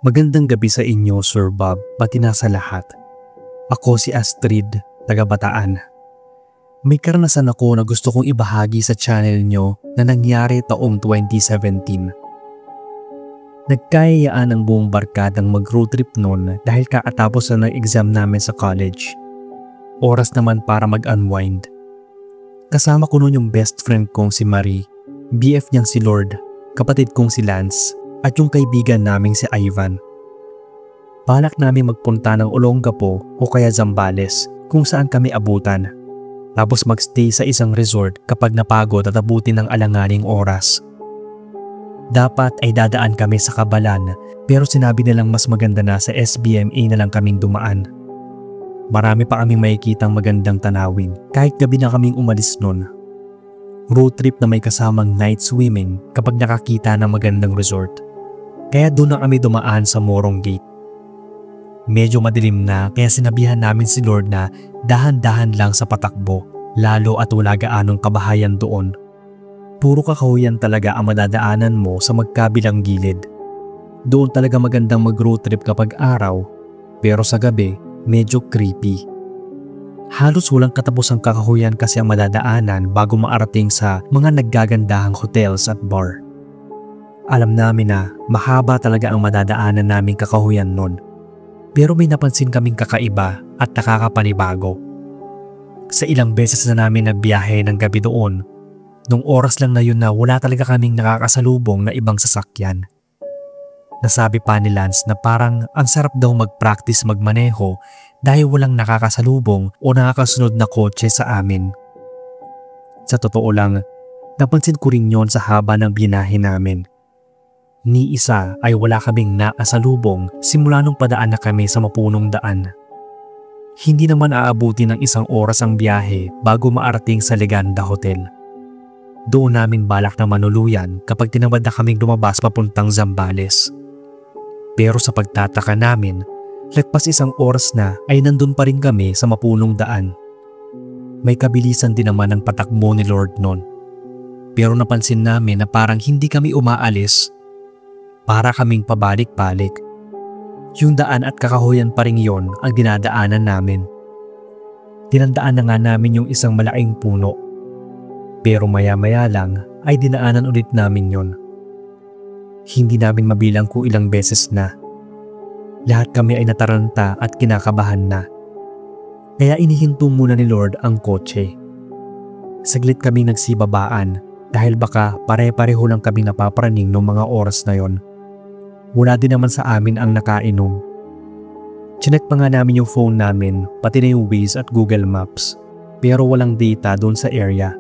Magandang gabi sa inyo, Sir Bob, pati na sa lahat. Ako si Astrid, taga Bataan. May karanasan ako na gusto kong ibahagi sa channel nyo na nangyari taong 2017. Nagkayayaan ang buong barkadang mag-road trip noon dahil kakatapos na ng exam namin sa college. Oras naman para mag-unwind. Kasama ko noon yung best friend kong si Marie, BF niyang si Lord, kapatid kong si Lance, at yung kaibigan naming si Ivan. Balak namin magpunta ng Olongapo o kaya Zambales kung saan kami abutan. Tapos magstay sa isang resort kapag napagod at abutin ng alanganing oras. Dapat ay dadaan kami sa Cabalan pero sinabi nilang mas maganda na sa SBMA na lang kaming dumaan. Marami pa kaming makikitang magandang tanawin kahit gabi na kaming umalis nun. Road trip na may kasamang night swimming kapag nakakita ng magandang resort. Kaya doon na kami dumaan sa Morong Gate. Medyo madilim na kaya sinabihan namin si Lord na dahan-dahan lang sa patakbo lalo at wala gaanong kabahayan doon. Puro kakahuyan talaga ang madadaanan mo sa magkabilang gilid. Doon talaga magandang mag-road trip kapag araw pero sa gabi medyo creepy. Halos walang katapusang kakahuyan kasi ang madadaanan bago maarating sa mga naggagandahang hotels at bar. Alam namin na mahaba talaga ang madadaanan naming kakahuyan nun. Pero may napansin kaming kakaiba at nakakapanibago. Sa ilang beses na namin nagbiyahe ng gabi doon, nung oras lang na yun na wala talaga kaming nakakasalubong na ibang sasakyan. Nasabi pa ni Lance na parang ang sarap daw mag-practice magmaneho dahil walang nakakasalubong o nakakasunod na kotse sa amin. Sa totoo lang, napansin ko rin yon sa haba ng binahe namin. Ni isa ay wala kaming nakasalubong simula nung padaan na kami sa mapunong daan. Hindi naman aabuti ng isang oras ang biyahe bago maarating sa Leganda Hotel. Doon namin balak na manuluyan kapag tinamad na kaming lumabas papuntang Zambales. Pero sa pagtataka namin, lagpas isang oras na ay nandun pa rin kami sa mapunong daan. May kabilisan din naman ang patakbo ni Lord noon. Pero napansin namin na parang hindi kami umaalis. Para kaming pabalik-balik. Yung daan at kakahuyan pa rin yon ang dinadaanan namin. Tinandaan na nga namin yung isang malaking puno. Pero maya-maya lang ay dinaanan ulit namin yon. Hindi namin mabilang kung ilang beses na. Lahat kami ay nataranta at kinakabahan na. Kaya inihinto muna ni Lord ang kotse. Saglit kami nagsibabaan dahil baka pare-pareho lang kami napapraning noong mga oras na yon. Wala din naman sa amin ang nakainom. Chinek pa nga namin yung phone namin, pati na yung Waze at Google Maps, pero walang data doon sa area.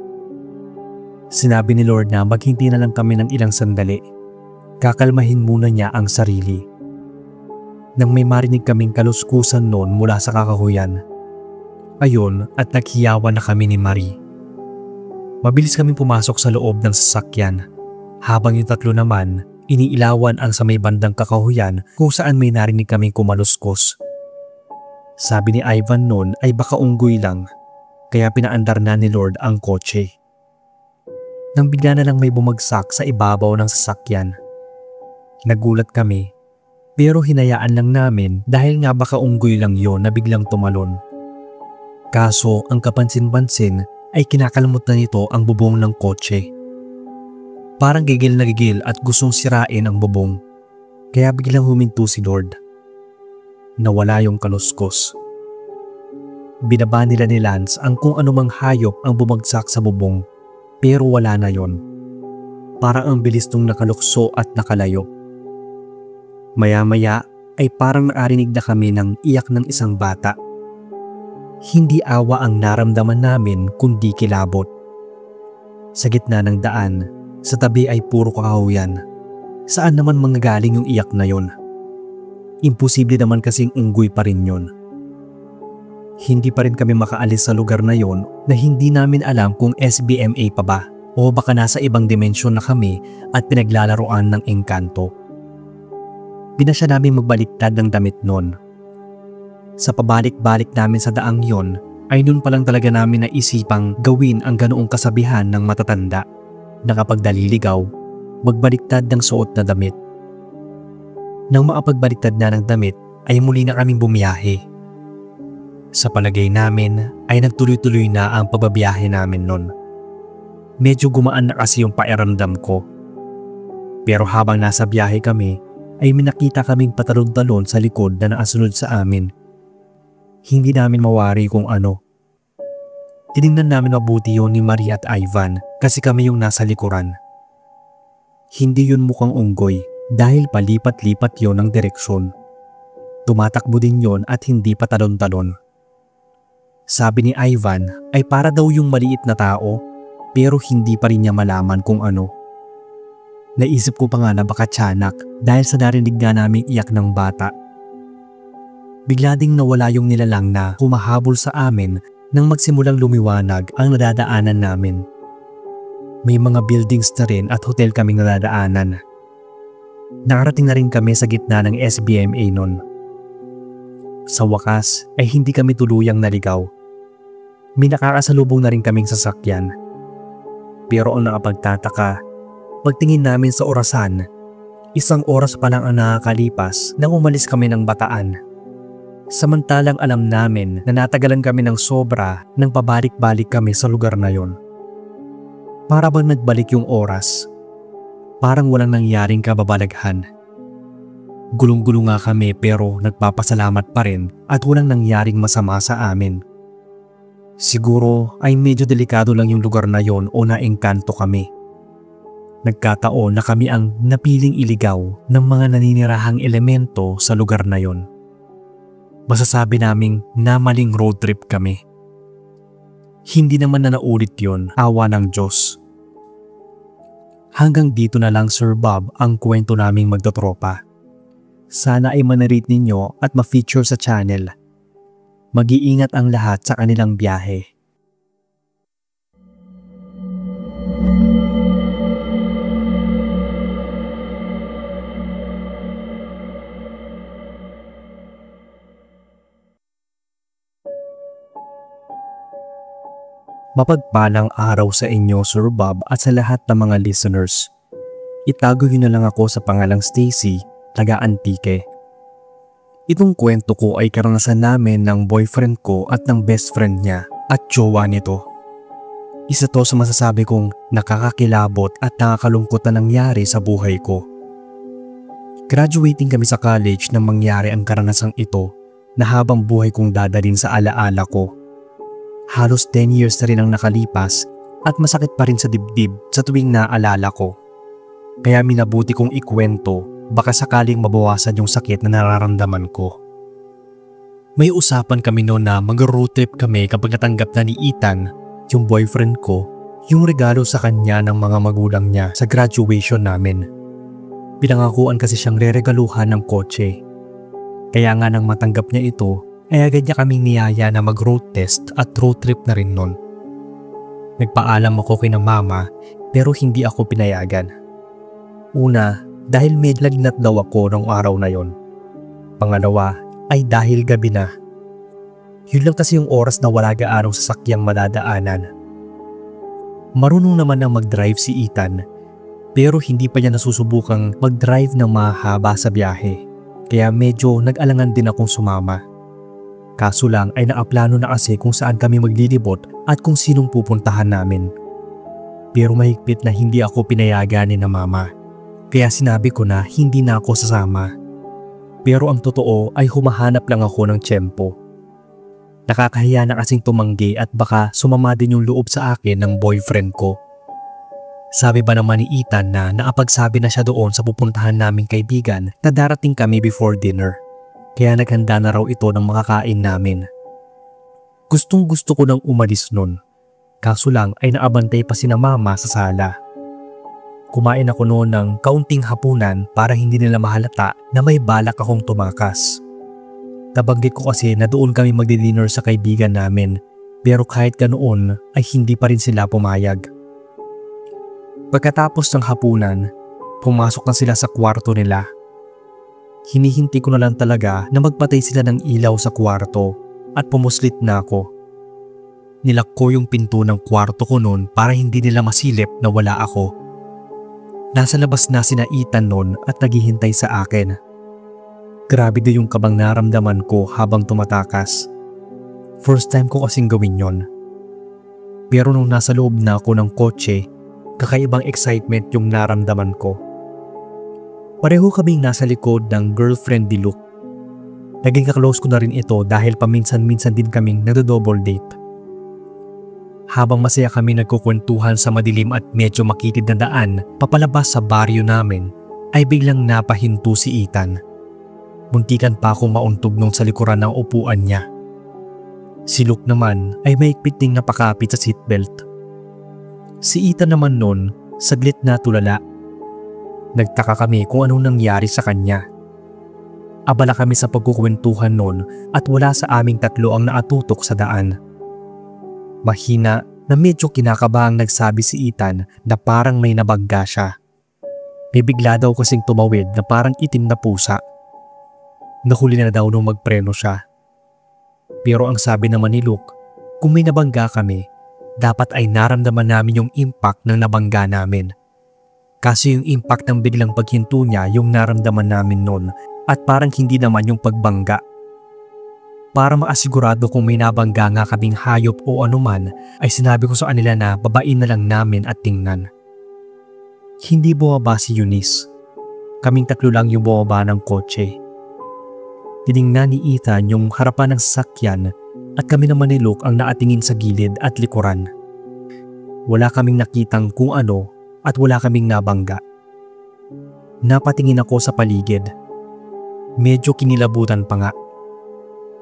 Sinabi ni Lord na maghintay na lang kami ng ilang sandali. Kakalmahin muna niya ang sarili. Nang may marinig kaming kaluskusan noon mula sa kakahuyan. Ayon at naghiyawan na kami ni Marie. Mabilis kaming pumasok sa loob ng sasakyan, habang yung tatlo naman iniilawan ang sa may bandang kakahuyan kung saan may narinig kaming kumaluskos. Sabi ni Ivan noon ay baka unggoy lang, kaya pinaandar na ni Lord ang kotse. Nang bigla na lang may bumagsak sa ibabaw ng sasakyan. Nagulat kami, pero hinayaan lang namin dahil nga baka unggoy lang yon na biglang tumalon. Kaso ang kapansin-pansin ay kinakalmot na nito ang bubong ng kotse. Parang gigil na gigil at gustong sirain ang bubong. Kaya biglang huminto si Lord. Nawala yung kaluskos. Binaba nila ni Lance ang kung anumang hayop ang bumagsak sa bubong. Pero wala na yon. Parang ang bilis nung nakalukso at nakalayo. Maya-maya ay parang naarinig na kami ng iyak ng isang bata. Hindi awa ang naramdaman namin kundi kilabot. Sa gitna ng daan, sa tabi ay puro kakahuyan. Saan naman manggagaling yung iyak na yon? Imposible naman kasing unggoy pa rin yon. Hindi pa rin kami makaalis sa lugar na yon na hindi namin alam kung SBMA pa ba o baka nasa ibang dimensyon na kami at pinaglalaroan ng engkanto. Pinasya namin magbaliktad ng damit noon. Sa pabalik-balik namin sa daang yon ay noon pa lang talaga namin naisipang gawin ang ganoong kasabihan ng matatanda na kapag naliligaw, magbaliktad ng suot na damit. Nang makapagbaliktad na ng damit ay muli na kaming bumiyahe. Sa palagay namin ay nagtuloy-tuloy na ang pagbabiyahe namin nun. Medyo gumaan na kasi yung pakiramdam ko. Pero habang nasa biyahe kami ay minakita kaming patalon-talon sa likod na naasunod sa amin. Hindi namin mawari kung ano. Tinignan namin mabuti yun ni Marie at Ivan kasi kami yung nasa likuran. Hindi yun mukhang unggoy dahil palipat-lipat yun ang direksyon. Tumatakbo din yun at hindi patalon-talon. Sabi ni Ivan ay para daw yung maliit na tao pero hindi pa rin niya malaman kung ano. Naisip ko pa nga na baka tiyanak dahil sa narinig nga naming iyak ng bata. Bigla ding nawala yung nilalang na humahabol sa amin nang magsimulang lumiwanag ang nadadaanan namin. May mga buildings na rin at hotel kaming nadadaanan. Nakarating na rin kami sa gitna ng SBMA nun. Sa wakas ay hindi kami tuluyang naligaw. May nakakasalubong na rin kaming sasakyan. Pero ang nakapagtataka, pagtingin namin sa orasan, 1 oras pa lang ang nakakalipas nang umalis kami ng Bataan. Samantalang alam namin na natagalan kami ng sobra nang pabalik-balik kami sa lugar na yon. Para bang nagbalik yung oras, parang walang nangyaring kababalaghan. Gulong-gulo nga kami pero nagpapasalamat pa rin at walang nangyaring masama sa amin. Siguro ay medyo delikado lang yung lugar na yon o naengkanto kami. Nagkataon na kami ang napiling iligaw ng mga naninirahang elemento sa lugar na yon. Masasabi naming namaling road trip kami. Hindi naman na naulit yon, awa ng Diyos. Hanggang dito na lang Sir Bob ang kwento naming magtotropa. Sana ay manarate ninyo at ma-feature sa channel. Mag-iingat ang lahat sa kanilang biyahe. Mapagpalang araw sa inyo Sir Bob at sa lahat ng mga listeners. Itago yun na lang ako sa pangalang Stacy, taga Antique. Itong kwento ko ay karanasan namin ng boyfriend ko at ng best friend niya at jowa nito. Isa to sa masasabi kong nakakakilabot at nakakalungkot na nangyari sa buhay ko. Graduating kami sa college nang mangyari ang karanasang ito na habang buhay kong dadalhin sa alaala ko. Halos 10 years na rin ang nakalipas at masakit pa rin sa dibdib sa tuwing naalala ko. Kaya minabuti kong ikwento, baka sakaling mabawasan yung sakit na nararamdaman ko. May usapan kami noon na mag-road trip kami kapag natanggap na ni Ethan, yung boyfriend ko, yung regalo sa kanya ng mga magulang niya sa graduation namin. Pinangakuan kasi siyang reregaluhan ng kotse. Kaya nga nang matanggap niya ito, ay agad niya kaming niyaya na mag-road test at road trip na rin nun. Nagpaalam ako kina mama pero hindi ako pinayagan. Una, dahil may lagnat daw ako nung araw na yon. Pangalawa, ay dahil gabi na. Yun lang kasi yung oras na wala gaanong sasakyang madadaanan. Marunong naman na mag-drive si Ethan pero hindi pa niya nasusubukang mag-drive ng mahaba sa biyahe kaya medyo nag-alangan din akong sumama. Kaso lang ay naaplano na kasi kung saan kami maglilibot at kung sinong pupuntahan namin. Pero mahigpit na hindi ako pinayagan ni na mama. Kaya sinabi ko na hindi na ako sasama. Pero ang totoo ay humahanap lang ako ng tiyempo. Nakakahiya na kasing tumanggi at baka sumama din yung loob sa akin ng boyfriend ko. Sabi ba naman ni Ethan na nakapagsabi na siya doon sa pupuntahan naming kaibigan na darating kami before dinner. Kaya naghanda na raw ito ng makakain namin. Gustong gusto ko nang umalis nun. Kaso lang ay naabantay pa si na mama sa sala. Kumain ako noon ng kaunting hapunan para hindi nila mahalata na may balak akong tumakas. Nabanggit ko kasi na doon kami magdi-dinner sa kaibigan namin pero kahit ganoon ay hindi pa rin sila pumayag. Pagkatapos ng hapunan, pumasok na sila sa kwarto nila. Hinihinti ko na lang talaga na magpatay sila ng ilaw sa kwarto at pumuslit na ako. Nilak ko yung pinto ng kwarto ko noon para hindi nila masilip na wala ako. Nasa labas na sina Ethan noon at naghihintay sa akin. Grabe din yung kabang naramdaman ko habang tumatakas. First time ko kasing gawin yon. Pero nung nasa loob na ako ng kotse, kakaibang excitement yung naramdaman ko. Pareho kaming nasa likod ng girlfriend ni Luke. Naging kaklose ko na rin ito dahil paminsan-minsan din kaming nagdo-double date. Habang masaya kami nagkukwentuhan sa madilim at medyo makitid na daan papalabas sa baryo namin, ay biglang napahinto si Ethan. Muntikan pa akong mauntog nung sa likuran ng upuan niya. Si Luke naman ay mahigpit ding napakapit sa seatbelt. Si Ethan naman nun, saglit na tulala. Nagtaka kami kung anong nangyari sa kanya. Abala kami sa pagkukwentuhan nun at wala sa aming tatlo ang naatutok sa daan. Mahina na medyo kinakabahang nagsabi si Ethan na parang may nabangga siya. May bigla daw kasing tumawid na parang itim na pusa. Nahuli na daw nung magpreno siya. Pero ang sabi naman ni Luke, kung may nabangga kami, dapat ay naramdaman namin yung impact ng nabangga namin. Kasi yung impact ng biglang paghinto niya yung naramdaman namin nun at parang hindi naman yung pagbangga. Para maasigurado kung may nabangga nga kaming hayop o anuman, ay sinabi ko sa kanila na babain na lang namin at tingnan. Hindi bumaba si Eunice. Kaming tatlo lang yung bumaba ng kotse. Tiningnan ni Ethan yung harapan ng sasakyan at kami naman ni Luke ang naatingin sa gilid at likuran. Wala kaming nakitang kung ano at wala kaming nabangga. Napatingin ako sa paligid. Medyo kinilabutan pa nga.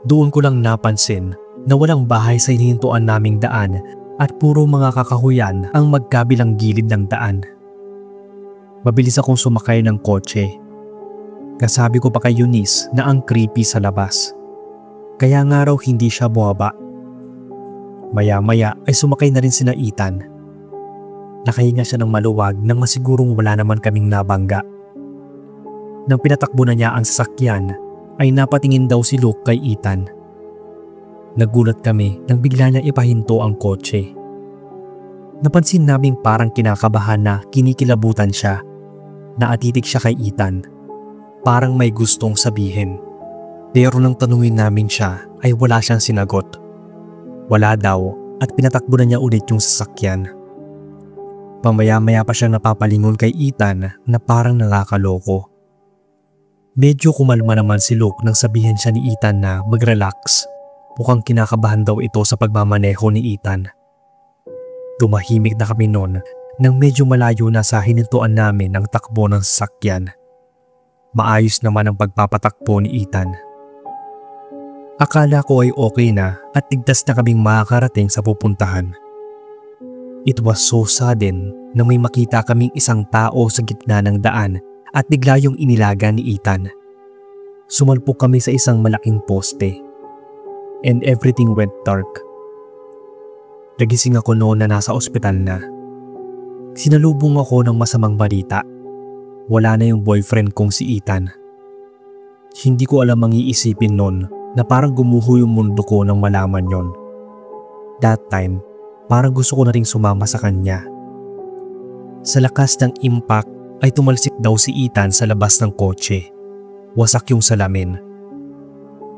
Doon ko lang napansin na walang bahay sa hinihintuan naming daan at puro mga kakahuyan ang magkabilang gilid ng daan. Mabilis akong sumakay ng kotse. Kasabi ko pa kay Eunice na ang creepy sa labas. Kaya nga raw hindi siya bumaba. Maya-maya ay sumakay na rin sina Ethan. Nakahinga siya ng maluwag nang masigurong wala naman kaming nabangga. Nang pinatakbo na niya ang sasakyan, ay napatingin daw si Luke kay Ethan. Nagulat kami nang bigla niya ipahinto ang kotse. Napansin naming parang kinakabahan na kinikilabutan siya. Naatitig siya kay Ethan. Parang may gustong sabihin. Pero nang tanungin namin siya ay wala siyang sinagot. Wala daw at pinatakbo na niya ulit yung sasakyan. Pamaya-maya pa siyang napapalingon kay Ethan na parang nakakaloko. Medyo kumalma naman si Luke nang sabihin siya ni Ethan na mag-relax. Mukhang kinakabahan daw ito sa pagmamaneho ni Ethan. Tumahimik na kami noon nang medyo malayo na sa hinintuan namin ang takbo ng sasakyan. Maayos naman ang pagpapatakbo ni Ethan. Akala ko ay okay na at ligtas na kaming makakarating sa pupuntahan. It was so sudden na may makita kaming isang tao sa gitna ng daan at bigla yung inilaga ni Ethan. Sumalpok kami sa isang malaking poste. And everything went dark. Nagising ako noon na nasa ospital na. Sinalubong ako ng masamang balita. Wala na yung boyfriend kong si Ethan. Hindi ko alam ang iisipin noon na parang gumuho yung mundo ko nang malaman yon. That time, parang gusto ko na ring sumama sa kanya. Sa lakas ng impact ay tumalsik daw si Ethan sa labas ng kotse. Wasak yung salamin.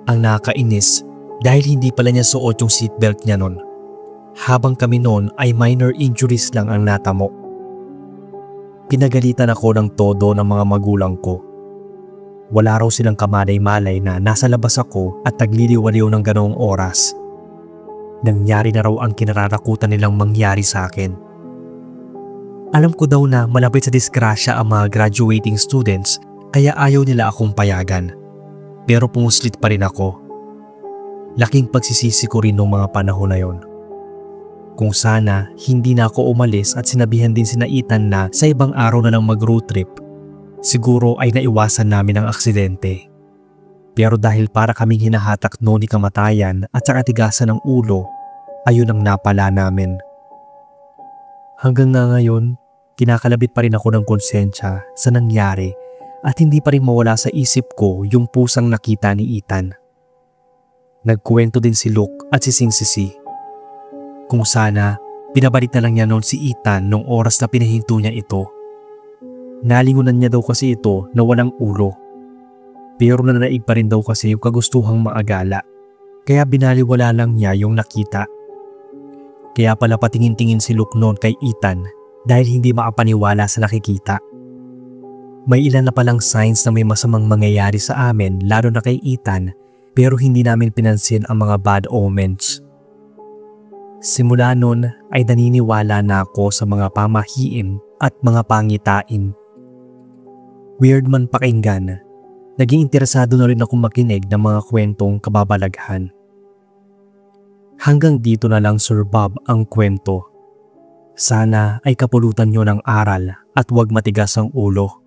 Ang nakakainis dahil hindi pala niya suot yung seatbelt niya noon. Habang kami noon ay minor injuries lang ang natamo. Pinagalitan ako ng todo ng mga magulang ko. Wala raw silang kamalay-malay na nasa labas ako at nagliliwaliw ng ganoong oras. Nangyari na raw ang kinararakutan nilang mangyari sa akin. Alam ko daw na malapit sa disgrasya ang mga graduating students kaya ayaw nila akong payagan. Pero pumuslit pa rin ako. Laking pagsisisi ko rin noong mga panahon na yon. Kung sana hindi na ako umalis at sinabihan din sina Ethan na sa ibang araw na lang mag-road trip, siguro ay naiwasan namin ang aksidente. Pero dahil para kaming hinahatak noon ni kamatayan at sa katigasan ng ulo, ayun ang napala namin. Hanggang na ngayon, kinakalabit pa rin ako ng konsensya sa nangyari at hindi pa rin mawala sa isip ko yung pusang nakita ni Ethan. Nagkuwento din si Luke at si Sing-Sisi. Kung sana, pinabalik na lang niya noon si Ethan nung oras na pinahinto niya ito. Nalingunan niya daw kasi ito na walang ulo. Pero nananaig pa rin daw kasi yung kagustuhang maagala. Kaya binaliwala lang niya yung nakita. Kaya pala patingin-tingin si Luke noon kay Ethan dahil hindi makapaniwala sa nakikita. May ilan na palang signs na may masamang mangyayari sa amin lalo na kay Ethan pero hindi namin pinansin ang mga bad omens. Simula noon ay naniniwala na ako sa mga pamahiin at mga pangitain. Weird man pakinggan, naging interesado na rin akong makinig ng mga kwentong kababalaghan. Hanggang dito na lang Sir Bob ang kwento. Sana ay kapulutan nyo ng aral at huwag matigas ang ulo.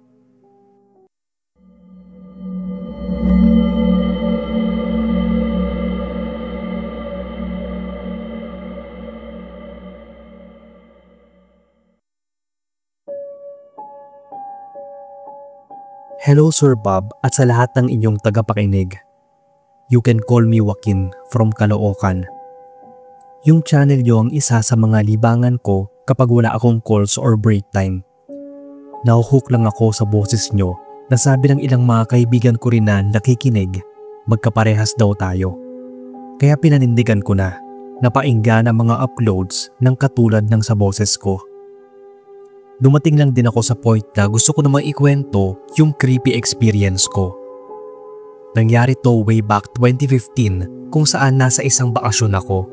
Hello Sir Bob at sa lahat ng inyong tagapakinig. You can call me Joaquin from Caloocan. Yung channel nyo ang isa sa mga libangan ko kapag wala akong calls or break time. Nahuhook lang ako sa boses nyo na sabi ng ilang mga kaibigan ko rin na nakikinig, magkaparehas daw tayo. Kaya pinanindigan ko na napainggan ang mga uploads ng katulad ng sa boses ko. Dumating lang din ako sa point na gusto ko namang ikwento yung creepy experience ko. Nangyari to way back 2015 kung saan nasa isang bakasyon ako.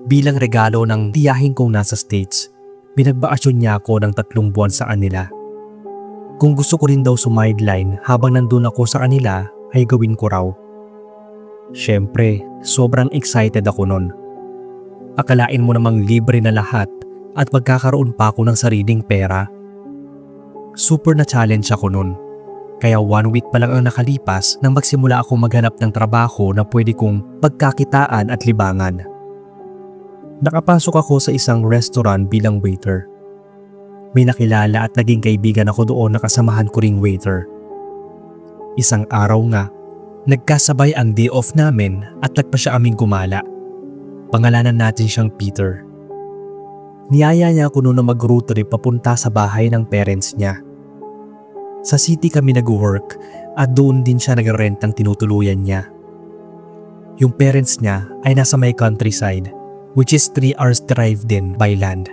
Bilang regalo ng tiyahin kong nasa States, binagbakasyon niya ako ng 3 buwan sa kanila. Kung gusto ko rin daw sumideline habang nandun ako sa kanila ay gawin ko raw. Siyempre, sobrang excited ako nun. Akalain mo namang libre na lahat at magkakaroon pa ako ng sariling pera. Super na challenge ako nun. Kaya 1 week pa lang ang nakalipas nang magsimula ako maghanap ng trabaho na pwede kong pagkakitaan at libangan. Nakapasok ako sa isang restaurant bilang waiter. May nakilala at naging kaibigan ako doon na kasamahan ko ring waiter. Isang araw nga, nagkasabay ang day off namin at nagpa siya aming gumala. Pangalanan natin siyang Peter. Niyaya niya ako noon na mag-road trip papunta sa bahay ng parents niya. Sa city kami nag-work at doon din siya nag-rent ng tinutuluyan niya. Yung parents niya ay nasa may countryside, which is 3 hours drive din by land.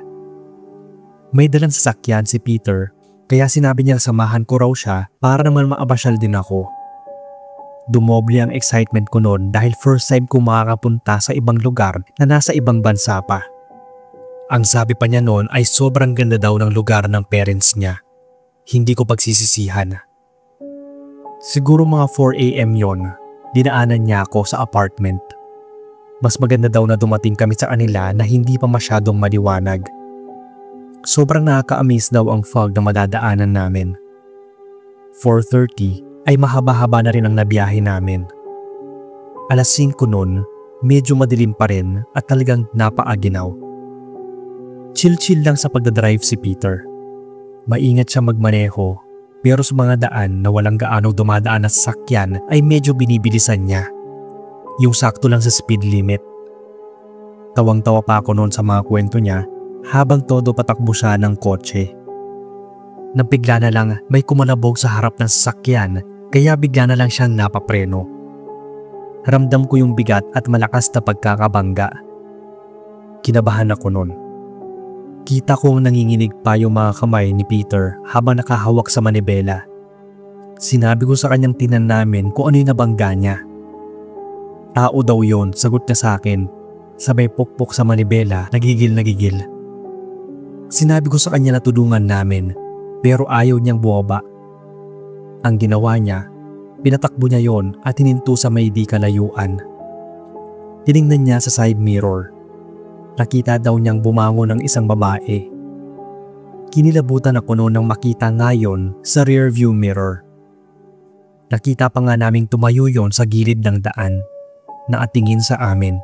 May dalang sasakyan si Peter kaya sinabi niya samahan ko raw siya para naman maabasyal din ako. Dumoble ang excitement ko noon dahil first time ko makakapunta sa ibang lugar na nasa ibang bansa pa. Ang sabi pa niya noon ay sobrang ganda daw ng lugar ng parents niya. Hindi ko pagsisisihan. Siguro mga 4 AM yon, dinaanan niya ako sa apartment. Mas maganda daw na dumating kami sa kanila na hindi pa masyadong maliwanag. Sobrang nakaka-amaze daw ang fog na madadaanan namin. 4:30 ay mahaba-haba na rin ang nabiyahe namin. 5:00 noon, medyo madilim pa rin at talagang napaaginaw. Chill-chill lang sa pagdadrive si Peter. Maingat siya magmaneho pero sa mga daan na walang gaano dumadaan na sasakyan ay medyo binibilisan niya. Yung sakto lang sa speed limit. Tawang-tawa pa ako noon sa mga kwento niya habang todo patakbo siya ng kotse. Nang bigla na lang may kumalabog sa harap ng sasakyan kaya bigla na lang siyang napapreno. Ramdam ko yung bigat at malakas na pagkakabangga. Kinabahan ako noon. Kita kong nanginginig pa yung mga kamay ni Peter habang nakahawak sa manibela. Sinabi ko sa kanyang tinan namin kung ano yung nabangga niya. Tao daw yon, sagot niya sa akin. Sabay pukpok sa manibela, nagigil. Sinabi ko sa kanya na tulungan namin pero ayaw niyang bumaba. Ang ginawa niya, pinatakbo niya yon at hininto sa may di kalayuan. Tiningnan niya sa side mirror. Nakita daw niyang bumangon ng isang babae. Kinilabutan ako noon nang makita ngayon sa rear view mirror. Nakita pa nga naming tumayo yon sa gilid ng daan, nakatingin sa amin.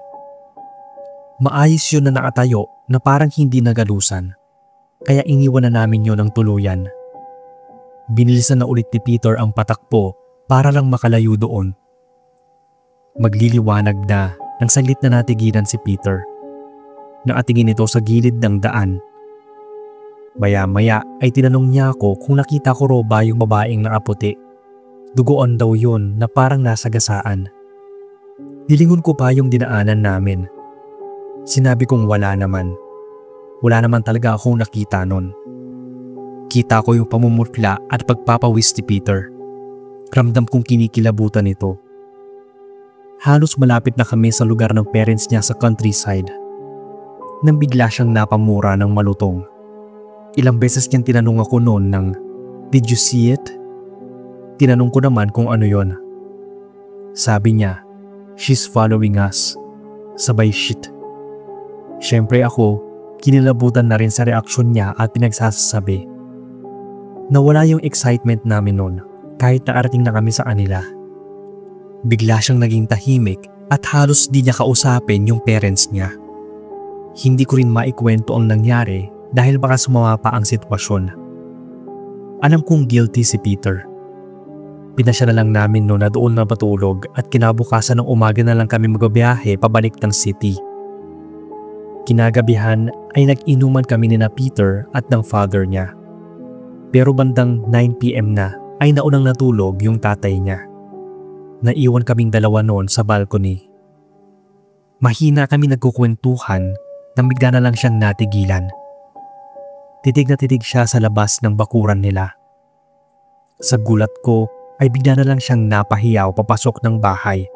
Maayos yun na nakatayo na parang hindi nagalusan, kaya iniwan na namin yon ng tuluyan. Binilisan na ulit ni Peter ang patakbo para lang makalayo doon. Magliliwanag na nang saglit na natigilan si Peter. Nakatingin ito sa gilid ng daan. Maya-maya ay tinanong niya ako kung nakita ko raw ba yung babaeng nakaputi. Dugoan daw yun na parang nasagasaan. Nilingon ko pa yung dinaanan namin. Sinabi kong wala naman. Wala naman talaga akong nakita nun. Kita ko yung pamumutla at pagpapawis ni Peter. Ramdam kong kinikilabutan ito. Halos malapit na kami sa lugar ng parents niya sa countryside. Nang bigla siyang napamura ng malutong. Ilang beses niyang tinanong ako noon ng, "Did you see it?" Tinanong ko naman kung ano yon. Sabi niya, "She's following us." Sabay shit. Siyempre ako, kinilabutan na rin sa reaksyon niya at pinagsasabi. Nawala yung excitement namin noon kahit naarating na kami sa kanila. Bigla siyang naging tahimik at halos di niya kausapin yung parents niya. Hindi ko rin maikwento ang nangyari dahil baka sumama pa ang sitwasyon. Alam kong guilty si Peter. Pinasya na lang namin noon na doon na matulog at kinabukasan ng umaga na lang kami magbabiyahe pabalik ng city. Kinagabihan ay nag-inuman kami ni na Peter at ng father niya. Pero bandang 9 PM na ay naunang natulog yung tatay niya. Naiwan kaming dalawa noon sa balcony. Mahina kami nagkukwentuhan nang bigla na lang siyang natigilan. Titig na titig siya sa labas ng bakuran nila. Sa gulat ko ay bigla na lang siyang napahiyaw papasok ng bahay.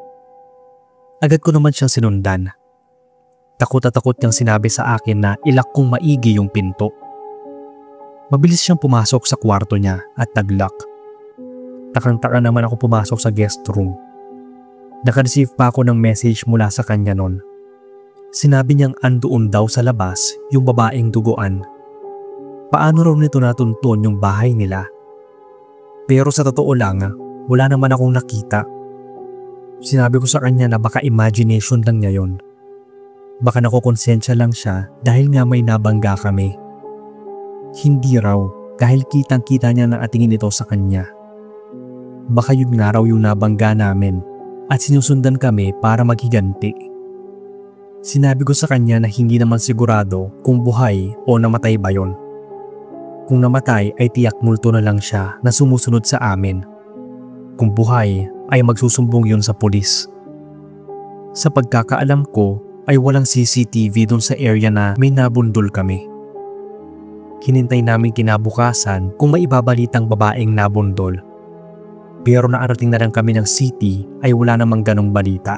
Agad ko naman siyang sinundan. Takot at takot niyang sinabi sa akin na ilak kong maigi yung pinto. Mabilis siyang pumasok sa kwarto niya at nag-lock. Takang-taka naman ako pumasok sa guest room. Naka-receive pa ako ng message mula sa kanya noon. Sinabi niyang andoon daw sa labas yung babaeng duguan. Paano raw nito natuntun yung bahay nila? Pero sa totoo lang, wala naman akong nakita. Sinabi ko sa kanya na baka imagination lang niya yon. Baka nakukonsensya lang siya dahil nga may nabangga kami. Hindi raw dahil kitang-kita niya na atingin ito sa kanya. Baka yun nga raw yung nabangga namin at sinusundan kami para maghiganti. Sinabi ko sa kanya na hindi naman sigurado kung buhay o namatay ba yon. Kung namatay ay tiyak multo na lang siya na sumusunod sa amin. Kung buhay ay magsusumbong yun sa pulis. Sa pagkakaalam ko ay walang CCTV dun sa area na may nabundol kami. Hinintay namin kinabukasan kung may ibabalitang babaeng nabundol. Pero naarating na lang kami ng city ay wala namang ganong balita.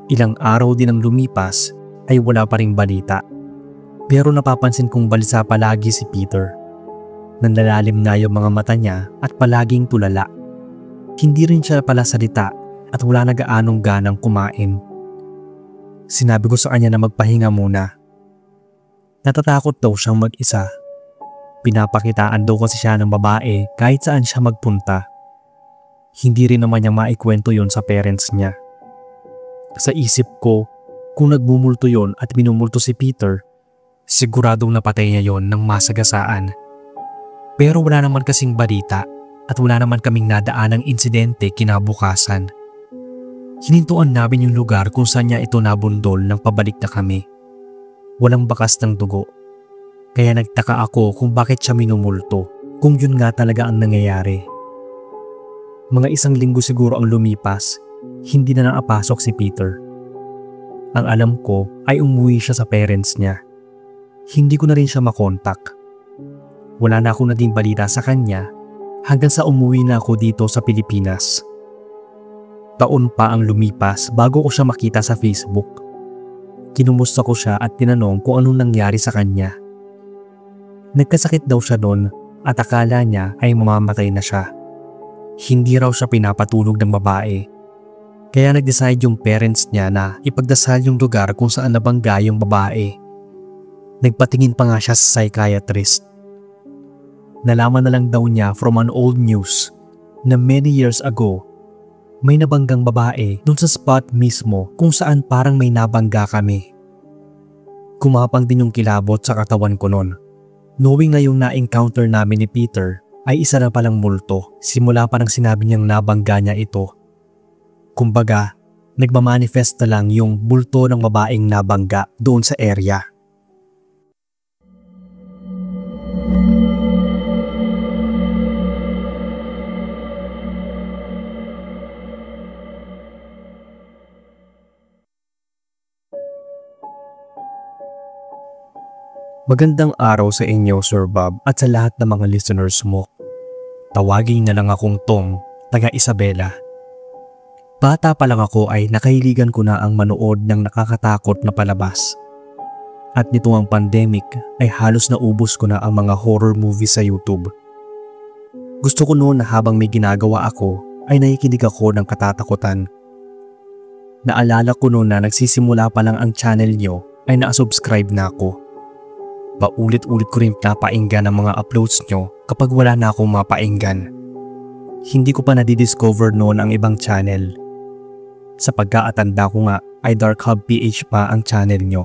Ilang araw din ang lumipas ay wala pa ring balita. Pero napapansin kong balisa palagi si Peter. Nanlalalim na yung mga mata niya at palaging tulala. Hindi rin siya pala salita at wala na gaanong ganang kumain. Sinabi ko sa kanya na magpahinga muna. Natatakot daw siyang mag-isa. Pinapakitaan daw kasi siya ng babae kahit saan siya magpunta. Hindi rin naman niya maikwento yon sa parents niya. Sa isip ko, kung nagmumulto yon at minumulto si Peter, siguradong napatay niya yon ng masagasaan. Pero wala naman kasing balita at wala naman kaming nadaan ng insidente kinabukasan. Hinintuan namin yung lugar kung saan niya ito nabundol nang pabalik na kami. Walang bakas ng dugo. Kaya nagtaka ako kung bakit siya minumulto kung yun nga talaga ang nangyayari. Mga 1 linggo siguro ang lumipas, hindi na nakapasok si Peter. Ang alam ko ay umuwi siya sa parents niya. Hindi ko na rin siya makontak. Wala na akong naging balita sa kanya hanggang sa umuwi na ako dito sa Pilipinas. Taon pa ang lumipas bago ko siya makita sa Facebook. Kinumusta ko siya at tinanong kung anong nangyari sa kanya. Nagkasakit daw siya noon at akala niya ay mamamatay na siya. Hindi raw siya pinapatulog ng babae. Kaya nag-decide yung parents niya na ipagdasal yung lugar kung saan nabangga yung babae. Nagpatingin pa nga siya sa psychiatrist. Nalaman na lang daw niya from an old news na many years ago, may nabanggang babae dun sa spot mismo kung saan parang may nabangga kami. Kumapang din yung kilabot sa katawan ko nun. Knowing na yung na-encounter namin ni Peter ay isa na palang multo simula pa nang sinabi niyang nabangga niya ito. Kumbaga, nagmamanifest na lang yung multo ng babaeng nabangga doon sa area. Magandang araw sa inyo, Sir Bob, at sa lahat ng mga listeners mo. Tawagin na lang akong Tom, taga Isabela. Bata pa lang ako ay nakahiligan ko na ang manood ng nakakatakot na palabas. At nito ang pandemic ay halos naubos ko na ang mga horror movies sa YouTube. Gusto ko noon na habang may ginagawa ako ay nakikinig ako ng katatakutan. Naalala ko noon na nagsisimula pa lang ang channel nyo ay na-subscribe na ako. Paulit-ulit ko rin napainggan ang mga uploads nyo kapag wala na akong mapainggan. Hindi ko pa nadidiscover noon ang ibang channel. Sa pagkaatanda ko nga ay Dark Hub PH pa ang channel nyo.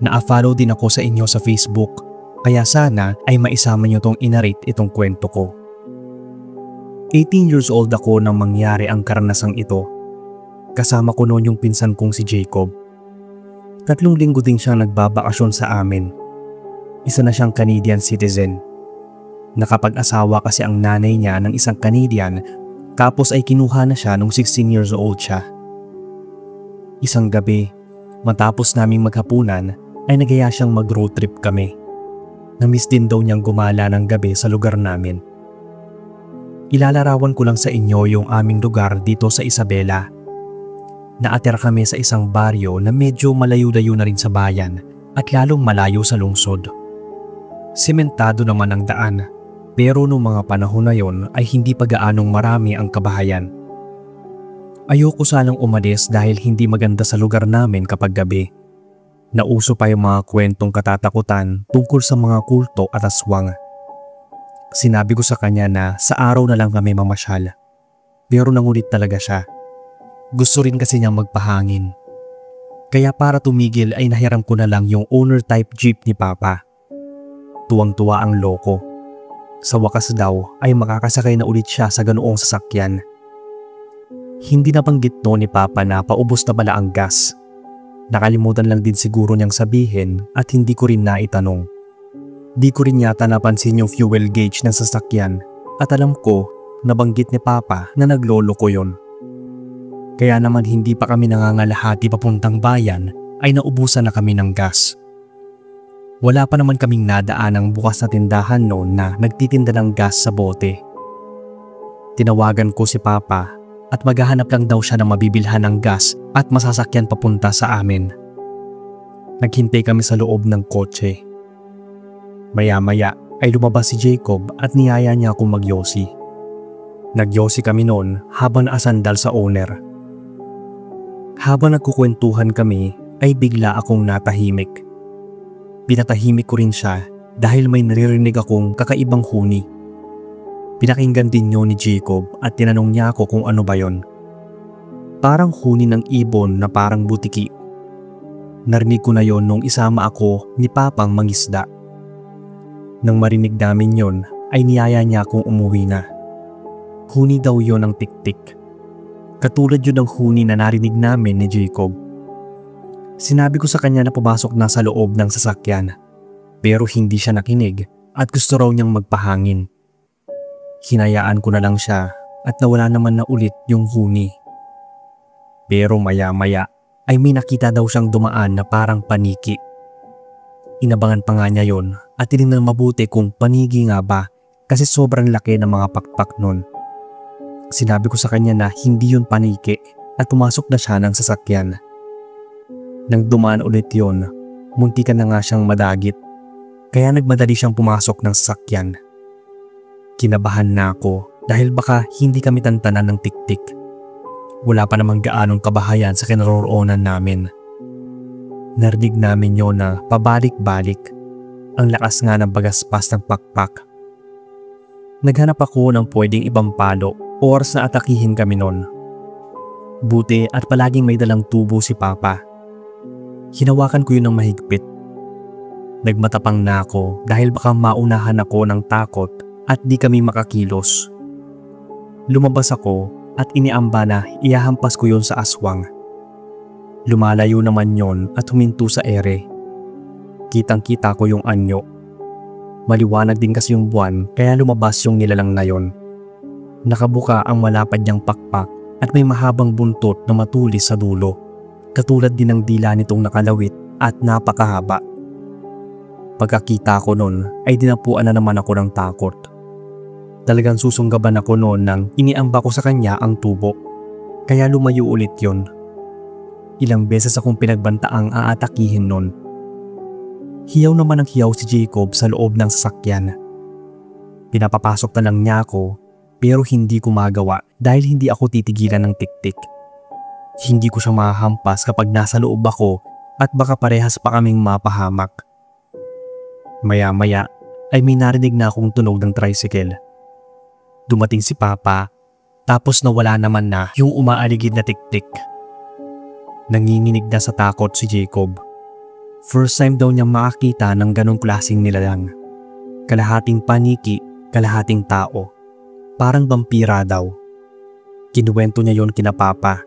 Na-follow din ako sa inyo sa Facebook, kaya sana ay maisama nyo tong inarate itong kwento ko. 18 years old ako nang mangyari ang karanasang ito. Kasama ko noon yung pinsan kong si Jacob. 3 linggo din siyang nagbabakasyon sa amin. Isa na siyang Canadian citizen. Nakapag-asawa kasi ang nanay niya ng isang Canadian, tapos ay kinuha na siya nung 16 years old siya. Isang gabi, matapos naming maghapunan, ay nagaya siyang mag-road trip kami. Namiss din daw niyang gumala ng gabi sa lugar namin. Ilalarawan ko lang sa inyo yung aming lugar dito sa Isabela. Naatira kami sa isang baryo na medyo malayo-layo na rin sa bayan at lalong malayo sa lungsod. Sementado naman ang daan, pero noong mga panahon na yon ay hindi pa gaanong marami ang kabahayan. Ayoko sanang umalis dahil hindi maganda sa lugar namin kapag gabi. Nauso pa yung mga kwentong katatakutan tungkol sa mga kulto at aswang. Sinabi ko sa kanya na sa araw na lang kami mamasyal, pero nangulit talaga siya. Gusto rin kasi niyang magpahangin. Kaya para tumigil ay nahiram ko na lang yung owner type jeep ni Papa. Tuwang-tuwa ang loko. Sa wakas daw ay makakasakay na ulit siya sa ganoong sasakyan. Hindi nabanggit no ni Papa na paubos na pala ang gas. Nakalimutan lang din siguro niyang sabihin at hindi ko rin naitanong. Di ko rin yata napansin yung fuel gauge ng sasakyan at alam ko nabanggit ni Papa na naglolo ko yon. Kaya naman hindi pa kami nangangalahati papuntang bayan ay naubusan na kami ng gas. Wala pa naman kaming nadaan ang bukas na tindahan noon na nagtitinda ng gas sa bote. Tinawagan ko si Papa at maghahanap lang daw siya ng mabibilhan ng gas at masasakyan papunta sa amin. Naghintay kami sa loob ng kotse. Maya-maya ay lumabas si Jacob at niyaya niya akong magyosi. Nagyosi kami noon habang naasandal sa owner. Habang nagkukwentuhan kami ay bigla akong natahimik. Pinatahimik ko rin siya dahil may naririnig akong kakaibang huni. Pinakinggan din niyo ni Jacob at tinanong niya ako kung ano ba yon. Parang huni ng ibon na parang butiki. Narinig ko na yon nung isama ako ni Papang mangisda. Nang marinig namin yon ay niyaya niya akong umuwi na. Huni daw yon ng tiktik. Katulad yun ng huni na narinig namin ni Jacob. Sinabi ko sa kanya na pumasok na sa loob ng sasakyan, pero hindi siya nakinig at gusto raw niyang magpahangin. Hinayaan ko na lang siya at nawala naman na ulit yung huni. Pero maya-maya ay may nakita daw siyang dumaan na parang paniki. Inabangan pa nga niya yon at tinignan mabuti kung panigi nga ba kasi sobrang laki ng mga pakpak nun. Sinabi ko sa kanya na hindi yun paniki at pumasok na siya ng sasakyan. Nang dumaan ulit yon, muntikan na nga siyang madagit, kaya nagmadali siyang pumasok ng sasakyan. Kinabahan na ako dahil baka hindi kami tantanan ng tiktik. Wala pa namang gaanong kabahayan sa kinaroroonan namin. Narinig namin yon na pabalik-balik, ang lakas nga ng bagaspas ng pakpak. Naghanap ako ng pwedeng ibang palo o oras na atakihin kami nun. Buti at palaging may dalang tubo si Papa. Hinawakan ko yun ng mahigpit. Nagmatapang na ako dahil baka maunahan ako ng takot at di kami makakilos. Lumabas ako at iniamba na ihahampas ko yun sa aswang. Lumalayo naman yon at huminto sa ere. Kitang-kita ko yung anyo. Maliwanag din kasi yung buwan kaya lumabas yung nilalang na yon. Nakabuka ang malapad niyang pakpak at may mahabang buntot na matulis sa dulo. Katulad din ng dila nitong nakalawit at napakahaba. Pagkakita ko noon ay dinapuan na naman ako ng takot. Talagang susunggaban ako noon nang iniamba ko sa kanya ang tubo. Kaya lumayo ulit yon. Ilang beses akong pinagbantaang aatakihin noon. Hiyaw naman ang hiyaw si Jacob sa loob ng sasakyan. Pinapapasok na lang niya ako pero hindi ko magawa dahil hindi ako titigilan ng tiktik. Hindi ko siya mahahampas kapag nasa loob ako at baka parehas pa kaming mapahamak. Maya-maya ay may narinig na akong tunog ng tricycle. Dumating si Papa tapos nawala naman na yung umaaligid na tiktik. Nanginginig na sa takot si Jacob. First time daw niya makakita ng ganong klaseng nilalang. Kalahating paniki, kalahating tao. Parang vampira daw. Kinuwento niya yon kina Papa.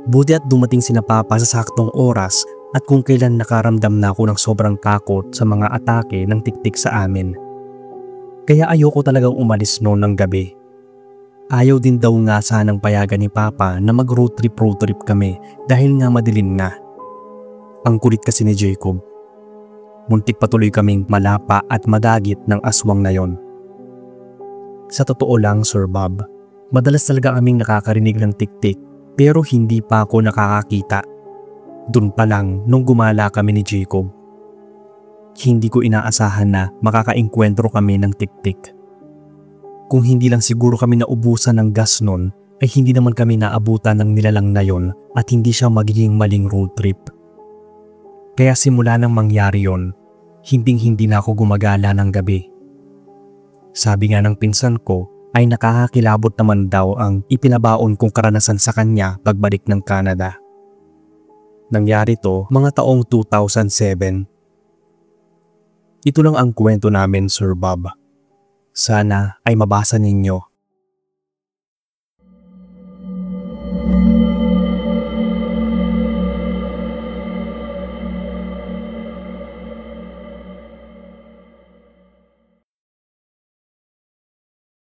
Buti at dumating sina Papa sa saktong oras at kung kailan nakaramdam na ako ng sobrang takot sa mga atake ng tiktik sa amin. Kaya ayoko talagang umalis noon ng gabi. Ayaw din daw nga sanang payagan ni Papa na mag-road trip kami dahil nga madilim na. Ang kulit kasi ni Jacob. Muntik patuloy kaming malapa at madagit ng aswang na yon. Sa totoo lang, Sir Bob, madalas talaga kaming nakakarinig ng tiktik pero hindi pa ako nakakakita. Doon pa lang nung gumala kami ni Jacob. Hindi ko inaasahan na makakaengkwentro kami ng tiktik. Kung hindi lang siguro kami naubusan ng gas nun, ay hindi naman kami naabutan ng nilalang na yon at hindi siya magiging maling road trip. Kaya simula nang mangyari yon, hinding-hindi na ako gumagala ng gabi. Sabi nga ng pinsan ko ay nakakakilabot naman daw ang ipinabaon kong karanasan sa kanya pagbalik ng Canada. Nangyari to mga taong 2007. Ito lang ang kwento namin, Sir Bob. Sana ay mabasa ninyo